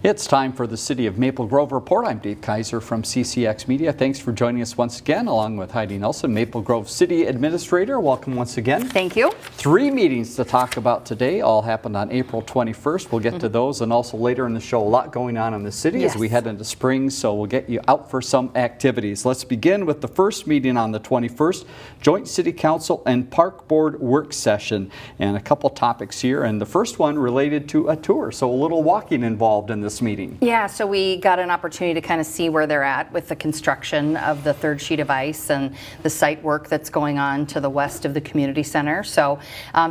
It's time for the City of Maple Grove Report. I'm Dave Kaiser from CCX Media. Thanks for joining us once again, along with Heidi Nelson, Maple Grove City Administrator. Welcome once again. Thank you. 3 meetings to talk about today. All happened on April 21st. We'll get to those, and also later in the show, a lot going on in the city as we head into spring, so we'll get you out for some activities. Let's begin with the first meeting on the 21st, Joint City Council and Park Board work session, and a couple topics here. And the first one related to a tour, so a little walking involved in this meeting. Yeah, so we got an opportunity to kind of see where they're at with the construction of the third sheet of ice and the site work that's going on to the west of the community center. So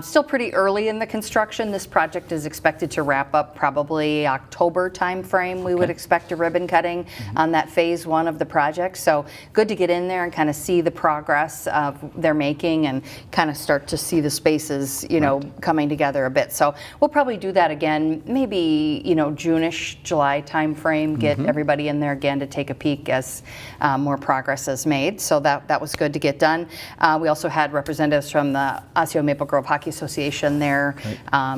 still pretty early in the construction. This project is expected to wrap up probably October timeframe. We would expect a ribbon cutting on that phase 1 of the project. So good to get in there and kind of see the progress of they're making and kind of start to see the spaces, you know, coming together a bit. So we'll probably do that again, maybe, you know, June-ish, July time frame, get everybody in there again to take a peek as more progress is made. So that was good to get done. We also had representatives from the Osseo Maple Grove Hockey Association there,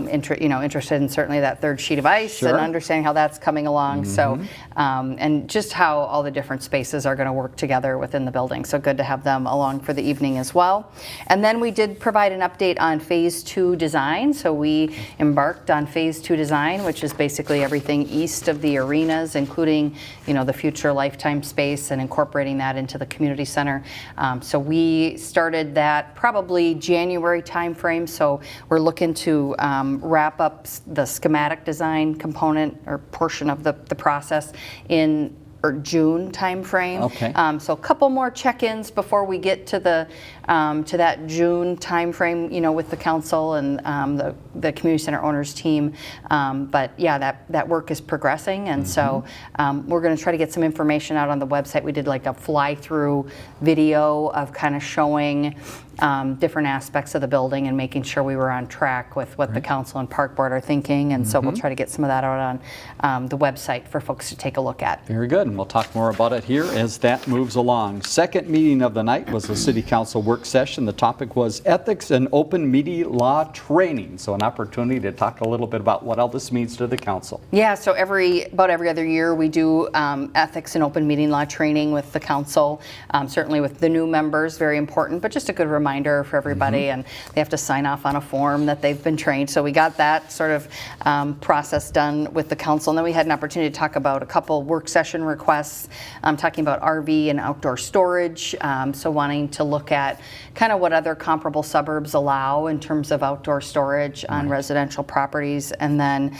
interested in certainly that third sheet of ice and understanding how that's coming along. So and just how all the different spaces are going to work together within the building. So good to have them along for the evening as well. And then we did provide an update on phase 2 design. So we embarked on phase 2 design, which is basically everything east of the arenas, including, you know, the future lifetime space and incorporating that into the community center. So we started that probably January timeframe. So we're looking to wrap up the schematic design component or portion of the process in June timeframe. So a couple more check-ins before we get to the to that June timeframe, you know, with the council and the community center owners team. But yeah, that work is progressing, and so we're going to try to get some information out on the website. We did like a fly-through video of kind of showing different aspects of the building and making sure we were on track with what the council and park board are thinking, and so we'll try to get some of that out on the website for folks to take a look at. Very good, and we'll talk more about it here as that moves along. Second meeting of the night was the City Council work session. The topic was ethics and open media law training, so an opportunity to talk a little bit about what all this means to the council. Yeah, so about every other year we do ethics and open meeting law training with the council, certainly with the new members, very important, but just a good reminder for everybody, and they have to sign off on a form that they've been trained. So we got that sort of process done with the council, and then we had an opportunity to talk about a couple work session requests, talking about RV and outdoor storage, so wanting to look at kind of what other comparable suburbs allow in terms of outdoor storage on residential properties, and then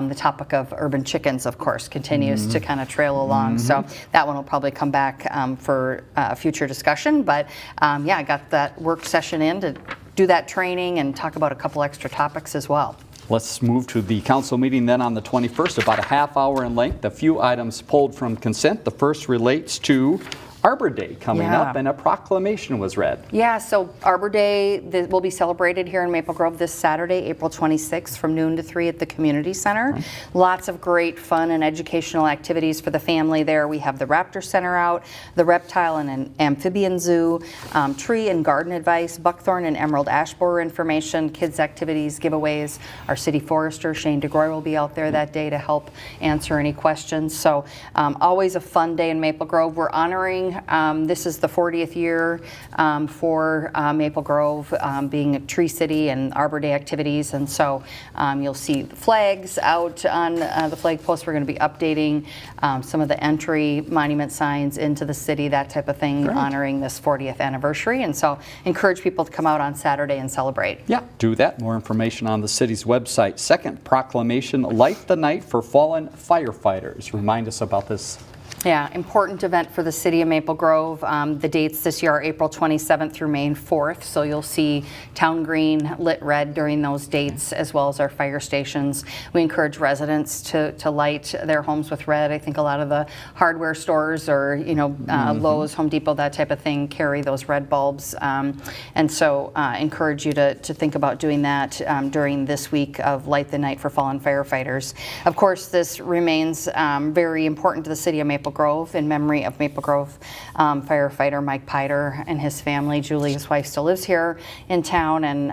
the topic of urban chickens, of course, continues to kind of trail along. So that one will probably come back for future discussion, but yeah, I got that work session in to do that training and talk about a couple extra topics as well. Let's move to the council meeting then on the 21st, about a half hour in length. A few items pulled from consent. The first relates to Arbor Day coming up, and a proclamation was read. Yeah, so Arbor Day will be celebrated here in Maple Grove this Saturday, April 26th from noon to 3 at the community center. Lots of great fun and educational activities for the family there. We have the Raptor Center out, the Reptile and Amphibian Zoo, tree and garden advice, buckthorn and emerald ash borer information, kids activities, giveaways. Our city forester, Shane DeGroy, will be out there that day to help answer any questions. So always a fun day in Maple Grove. We're honoring this is the 40th year for Maple Grove being a tree city and Arbor Day activities, and so you'll see flags out on the flag post. We're going to be updating some of the entry monument signs into the city, that type of thing, honoring this 40th anniversary, and so encourage people to come out on Saturday and celebrate. Yeah, do that. More information on the city's website. Second proclamation, Light the Night for Fallen Firefighters. Remind us about this. Yeah, important event for the city of Maple Grove. The dates this year are April 27th through May 4th, so you'll see Town Green lit red during those dates, as well as our fire stations. We encourage residents to light their homes with red. I think a lot of the hardware stores or, you know, Lowe's, Home Depot, that type of thing, carry those red bulbs. And so encourage you to think about doing that during this week of Light the Night for Fallen Firefighters. Of course, this remains very important to the city of Maple Maple Grove in memory of Maple Grove firefighter Mike Piter and his family. Julie, his wife, still lives here in town and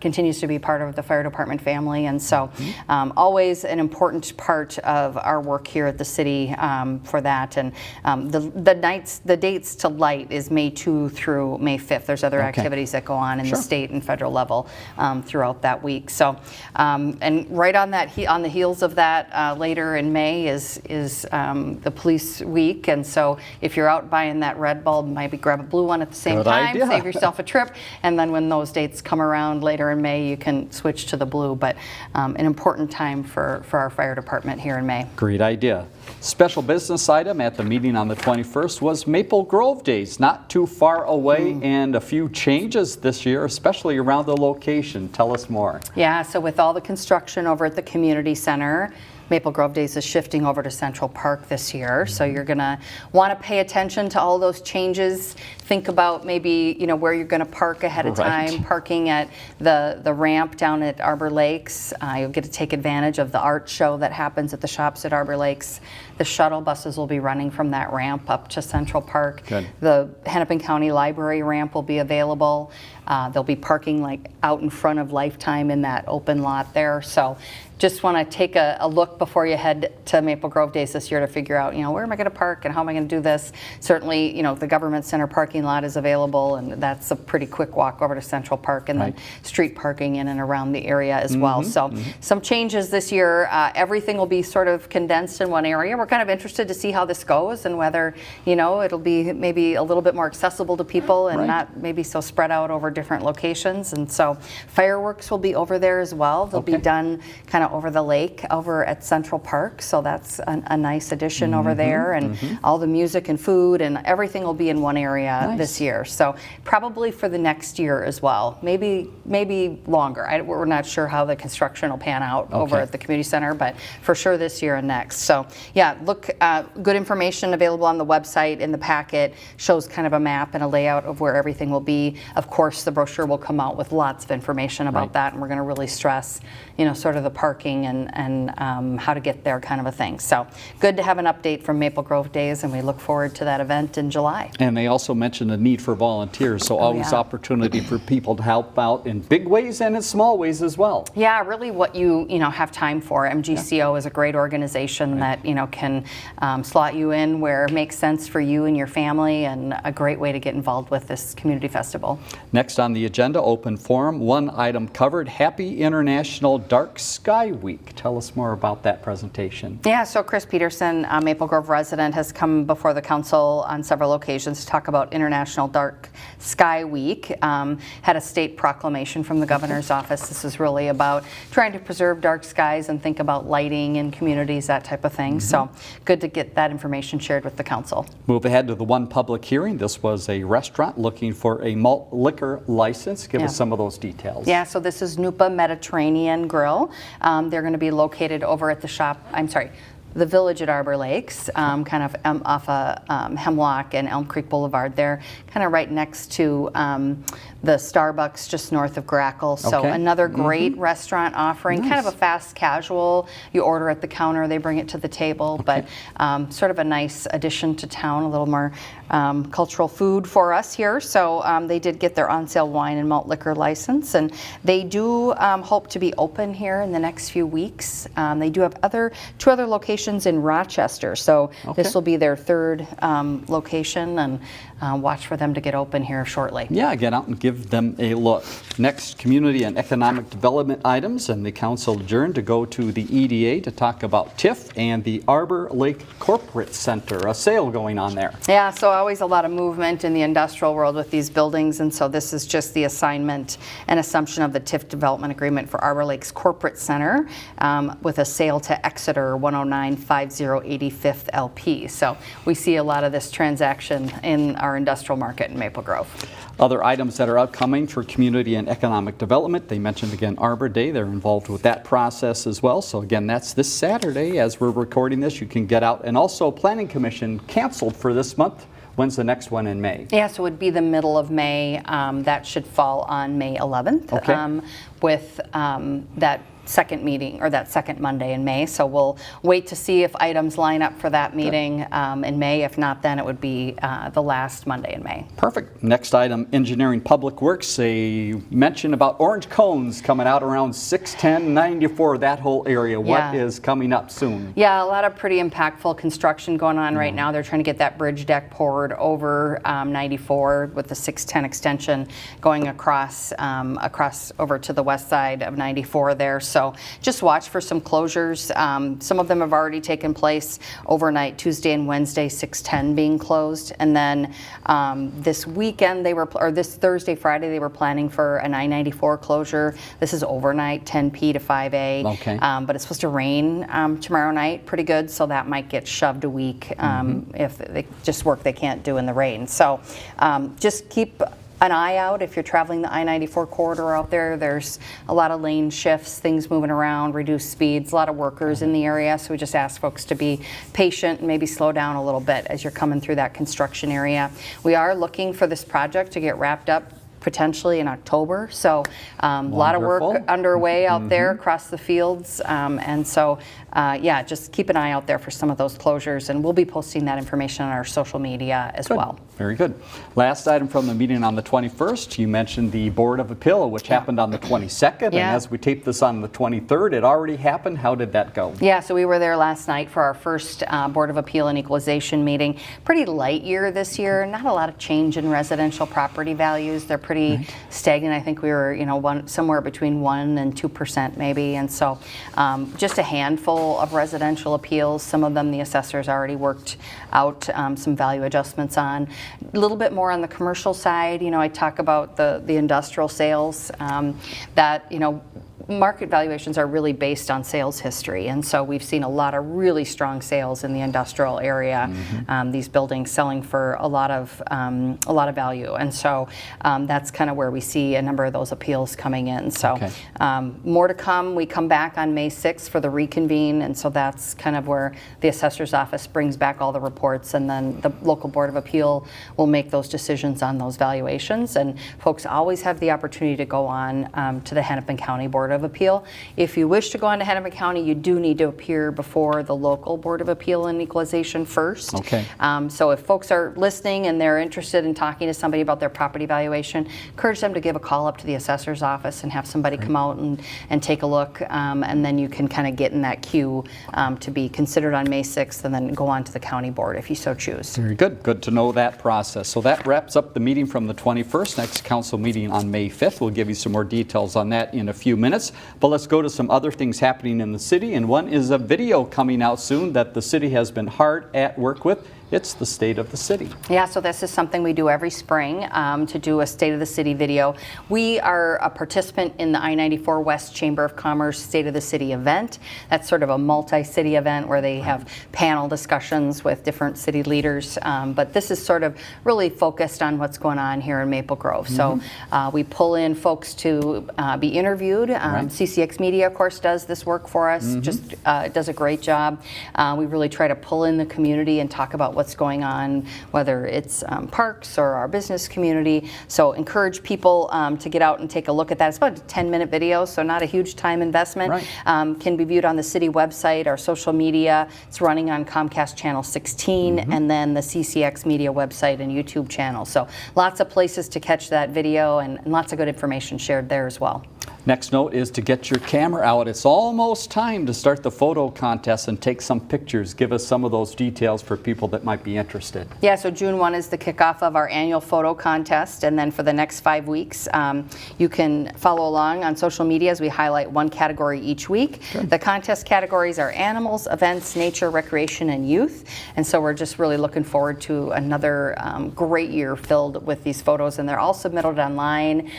continues to be part of the fire department family. And so always an important part of our work here at the city for that. And the dates to light is May 2 through May 5th. There's other activities that go on in the state and federal level throughout that week. So, and right on that, on the heels of that, later in May is the police week. And so if you're out buying that red bulb, maybe grab a blue one at the same time, save yourself a trip. And then when those dates come around later in May, you can switch to the blue. But an important time for our fire department here in May. Great idea. Special business item at the meeting on the 21st was Maple Grove Days, not too far away, and a few changes this year, especially around the location. Tell us more. Yeah, so with all the construction over at the community center, Maple Grove Days is shifting over to Central Park this year, so you're going to want to pay attention to all those changes. Think about maybe where you're going to park ahead of time. Parking at the ramp down at Arbor Lakes. You'll get to take advantage of the art show that happens at the shops at Arbor Lakes. The shuttle buses will be running from that ramp up to Central Park. Good. The Hennepin County Library ramp will be available. They'll be parking out in front of Lifetime in that open lot there. So just want to take a look before you head to Maple Grove Days this year to figure out, where am I going to park and how am I going to do this? Certainly, the Government Center parking lot is available, and that's a pretty quick walk over to Central Park, and then street parking in and around the area as well. So some changes this year. Everything will be sort of condensed in one area. We're kind of interested to see how this goes and whether, it'll be maybe a little bit more accessible to people and not maybe so spread out over different locations. And so fireworks will be over there as well. They'll be done kind of over the lake over at Central Park, so that's a nice addition over there, and all the music and food and everything will be in one area this year. So probably for the next year as well, maybe longer. We're not sure how the construction will pan out over at the community center, but for sure this year and next. So yeah, look, good information available on the website. In the packet shows kind of a map and a layout of where everything will be. Of course, the brochure will come out with lots of information about that, and we're going to really stress sort of the parking and how to get there kind of a thing. So good to have an update from Maple Grove Days, and we look forward to that event in July. And they also mentioned the need for volunteers, so always opportunity for people to help out in big ways and in small ways as well. Yeah, really what you have time for. MGCO is a great organization that can slot you in where it makes sense for you and your family, and a great way to get involved with this community festival. Next on the agenda, open forum, one item covered, Happy International Dark Sky Week. Tell us more about that presentation. Yeah, so Chris Peterson, a Maple Grove resident, has come before the council on several occasions to talk about International Dark Sky Week. Had a state proclamation from the governor's office. This is really about trying to preserve dark skies and think about lighting in communities, that type of thing. So good to get that information shared with the council. Move ahead to the one public hearing. This was a restaurant looking for a malt liquor license. Give us some of those details. Yeah, so this is Nupa Mediterranean Grill. They're going to be located over at the Village at Arbor Lakes, kind of off of Hemlock and Elm Creek Boulevard there, kind of right next to the Starbucks just north of Grackle. So another great restaurant offering, kind of a fast casual. You order at the counter, they bring it to the table, but sort of a nice addition to town, a little more cultural food for us here. So they did get their on-sale wine and malt liquor license, and they do hope to be open here in the next few weeks. They do have two other locations in Rochester, so this will be their third location, and watch for them to get open here shortly. Yeah, get out and give them a look. Next, community and economic development items, and the council adjourned to go to the EDA to talk about TIF and the Arbor Lake Corporate Center, a sale going on there. Yeah, so always a lot of movement in the industrial world with these buildings, and so this is just the assignment and assumption of the TIF development agreement for Arbor Lakes Corporate Center with a sale to Exeter 109 5085th LP. So we see a lot of this transaction in our industrial market in Maple Grove. Other items that are upcoming for community and economic development, they mentioned again Arbor Day. They're involved with that process as well. So again, that's this Saturday as we're recording this. You can get out. And also Planning Commission canceled for this month. When's the next one in May? Yeah, so it would be the middle of May. That should fall on May 11th. with that second meeting, or that second Monday in May. So we'll wait to see if items line up for that meeting in May. If not, then it would be the last Monday in May. Perfect. Next item, engineering public works. A mention about orange cones coming out around 610, 94, that whole area. What is coming up soon? Yeah, a lot of pretty impactful construction going on right now. They're trying to get that bridge deck poured over 94 with the 610 extension going across over to the west side of 94 there. So just watch for some closures. Some of them have already taken place overnight, Tuesday and Wednesday, 610 being closed. And then this weekend, this Thursday, Friday, they were planning for an I-94 closure. This is overnight, 10p to 5a. Okay. But it's supposed to rain tomorrow night pretty good, so that might get shoved a week if they just work they can't do in the rain. So just keep an eye out if you're traveling the I-94 corridor out there. There's a lot of lane shifts, things moving around, reduced speeds, a lot of workers in the area. So we just ask folks to be patient and maybe slow down a little bit as you're coming through that construction area. We are looking for this project to get wrapped up potentially in October. So a lot of work underway out there across the fields. And so, yeah, just keep an eye out there for some of those closures. And we'll be posting that information on our social media as well. Very good. Last item from the meeting on the 21st, you mentioned the Board of Appeal, which happened on the 22nd. And as we taped this on the 23rd, it already happened. How did that go? Yeah, so we were there last night for our first Board of Appeal and Equalization meeting. Pretty light year this year. Not a lot of change in residential property values. They're pretty stagnant. I think we were, somewhere between 1% and 2% maybe. And so just a handful of residential appeals. Some of them the assessors already worked out some value adjustments on. A little bit more on the commercial side. I talk about the industrial sales that, market valuations are really based on sales history, and so we've seen a lot of really strong sales in the industrial area. These buildings selling for a lot of value, and so that's kind of where we see a number of those appeals coming in. So more to come. We come back on May 6th for the reconvene, and so that's kind of where the assessor's office brings back all the reports, and then the local Board of Appeal will make those decisions on those valuations. And folks always have the opportunity to go on to the Hennepin County Board of Appeal. If you wish to go on to Hennepin County, you do need to appear before the local Board of Appeal and Equalization first. So if folks are listening and they're interested in talking to somebody about their property valuation, encourage them to give a call up to the assessor's office and have somebody come out and take a look, and then you can kind of get in that queue to be considered on May 6th and then go on to the county board if you so choose. Very good. Good to know that process. So that wraps up the meeting from the 21st. Next council meeting on May 5th. We'll give you some more details on that in a few minutes. But let's go to some other things happening in the city, and one is a video coming out soon that the city has been hard at work with. It's the State of the City. Yeah, so this is something we do every spring to do a State of the City video. We are a participant in the I-94 West Chamber of Commerce State of the City event. That's sort of a multi-city event where they have panel discussions with different city leaders. But this is sort of really focused on what's going on here in Maple Grove. So we pull in folks to be interviewed. CCX Media, of course, does this work for us. Just does a great job. We really try to pull in the community and talk about what's going on, whether it's parks or our business community. So encourage people to get out and take a look at that. It's about a 10-minute video, so not a huge time investment. Can be viewed on the city website, our social media. It's running on Comcast Channel 16, and then the CCX Media website and YouTube channel. So lots of places to catch that video, and lots of good information shared there as well. Next note is to get your camera out. It's almost time to start the photo contest and take some pictures. Give us some of those details for people that might be interested. Yeah, so June 1 is the kickoff of our annual photo contest, and then for the next 5 weeks, you can follow along on social media as we highlight one category each week. The contest categories are animals, events, nature, recreation, and youth, and so we're just really looking forward to another great year filled with these photos, and they're all submitted online,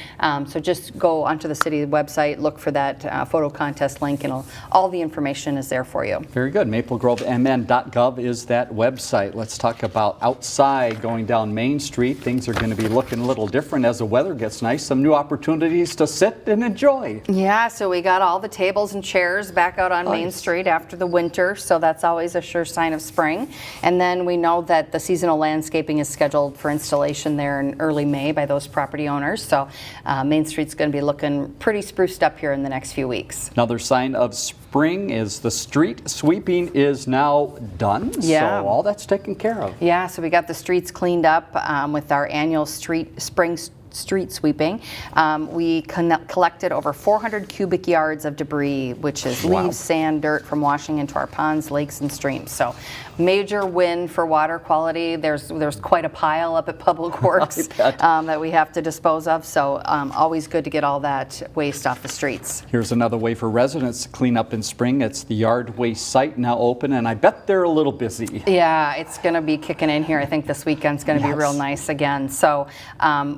so just go onto the city website, look for that photo contest link, and all the information is there for you. Very good. MapleGroveMN.gov is that website. Let's talk about outside going down Main Street. Things are going to be looking a little different as the weather gets nice. Some new opportunities to sit and enjoy. Yeah, so we got all the tables and chairs back out on Main Street after the winter, so that's always a sure sign of spring. And then we know that the seasonal landscaping is scheduled for installation there in early May by those property owners. So Main Street's going to be looking pretty spruced up here in the next few weeks. Another sign of spring is the street sweeping is now done. Yeah. So all that's taken care of. Yeah, so we got the streets cleaned up with our annual spring street sweeping. We collected over 400 cubic yards of debris, which is leaves, sand, dirt from washing into our ponds, lakes, and streams. So major win for water quality. There's quite a pile up at Public Works that we have to dispose of. So always good to get all that waste off the streets. Here's another way for residents to clean up in spring. It's the yard waste site now open, and I bet they're a little busy. Yeah, it's going to be kicking in here. I think this weekend's going to be real nice again. So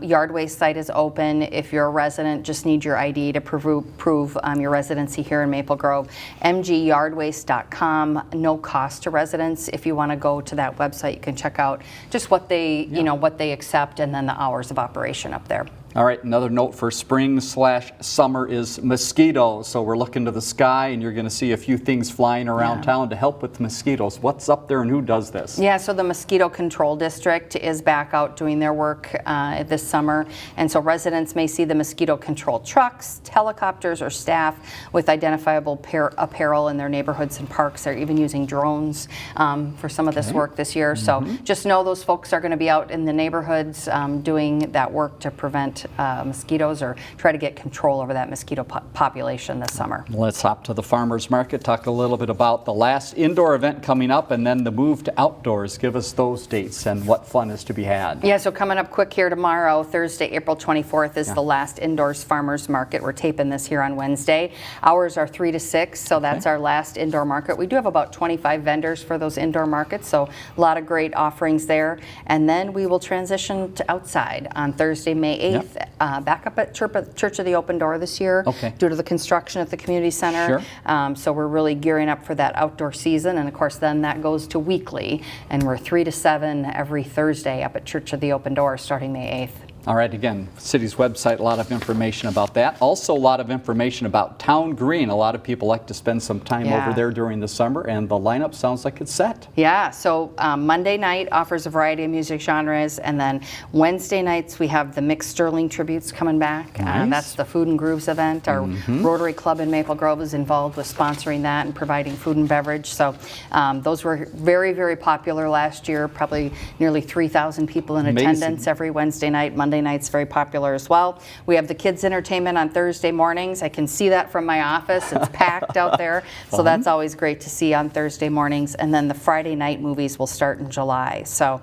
yard waste site is open. If you're a resident, just need your ID to prove your residency here in Maple Grove. mgyardwaste.com, no cost to residents. If you want to go to that website, you can check out just what they, what they accept, and then the hours of operation up there. All right, another note for spring/summer is mosquitoes. So we're looking to the sky, and you're going to see a few things flying around town to help with mosquitoes. What's up there and who does this? Yeah, so the Mosquito Control District is back out doing their work this summer. And so residents may see the mosquito control trucks, helicopters, or staff with identifiable apparel in their neighborhoods and parks. They're even using drones for some of this work this year. So just know those folks are going to be out in the neighborhoods doing that work to prevent mosquitoes or try to get control over that mosquito population this summer. Let's hop to the farmers market, talk a little bit about the last indoor event coming up and then the move to outdoors. Give us those dates and what fun is to be had. Yeah, so coming up quick here tomorrow, Thursday, April 24th is the last indoors farmers market. We're taping this here on Wednesday. Hours are 3 to 6, so that's our last indoor market. We do have about 25 vendors for those indoor markets, so a lot of great offerings there. And then we will transition to outside on Thursday, May 8th. Back up at Church of the Open Door this year due to the construction at the community center. So we're really gearing up for that outdoor season, and of course then that goes to weekly, and we're 3 to 7 every Thursday up at Church of the Open Door starting May 8th. All right, again, city's website, a lot of information about that. Also, a lot of information about Town Green. A lot of people like to spend some time over there during the summer, and the lineup sounds like it's set. Yeah, so Monday night offers a variety of music genres, and then Wednesday nights we have the Mixed Sterling Tributes coming back. That's the Food and Grooves event. Our Rotary Club in Maple Grove is involved with sponsoring that and providing food and beverage. So those were very, very popular last year, probably nearly 3,000 people in attendance every Wednesday night. Monday night's very popular as well. We have the kids entertainment on Thursday mornings. I can see that from my office. It's packed out there. So that's always great to see on Thursday mornings. And then the Friday night movies will start in July. So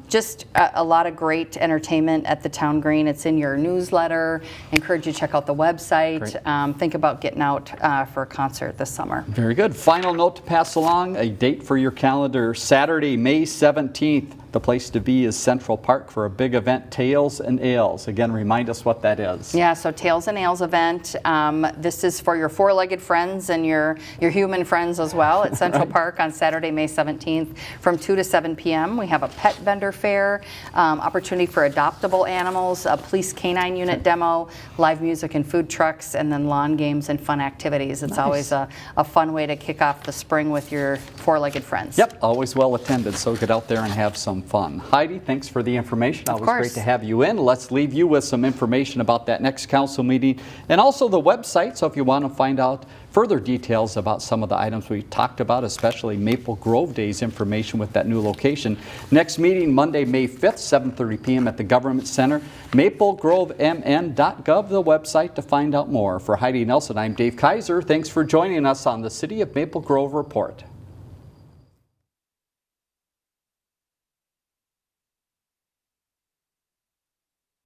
just a lot of great entertainment at the Town Green. It's in your newsletter. I encourage you to check out the website. Think about getting out for a concert this summer. Very good. Final note to pass along, a date for your calendar, Saturday, May 17th. The place to be is Central Park for a big event, Tales and Ales. Again, remind us what that is. Yeah, so Tales and Ales event. This is for your four-legged friends and your human friends as well at Central Park on Saturday, May 17th from 2 to 7 p.m. We have a pet vendor fair, opportunity for adoptable animals, a police canine unit demo, live music and food trucks, and then lawn games and fun activities. It's always a fun way to kick off the spring with your four-legged friends. Yep, always well attended, so get out there and have some fun. Heidi, thanks for the information. Always great to have you in. Let's leave you with some information about that next council meeting and also the website. So if you want to find out further details about some of the items we talked about, especially Maple Grove Day's information with that new location. Next meeting Monday, May 5th, 7:30 p.m. at the Government Center. MapleGroveMN.gov, the website to find out more. For Heidi Nelson, I'm Dave Kaiser. Thanks for joining us on the City of Maple Grove Report.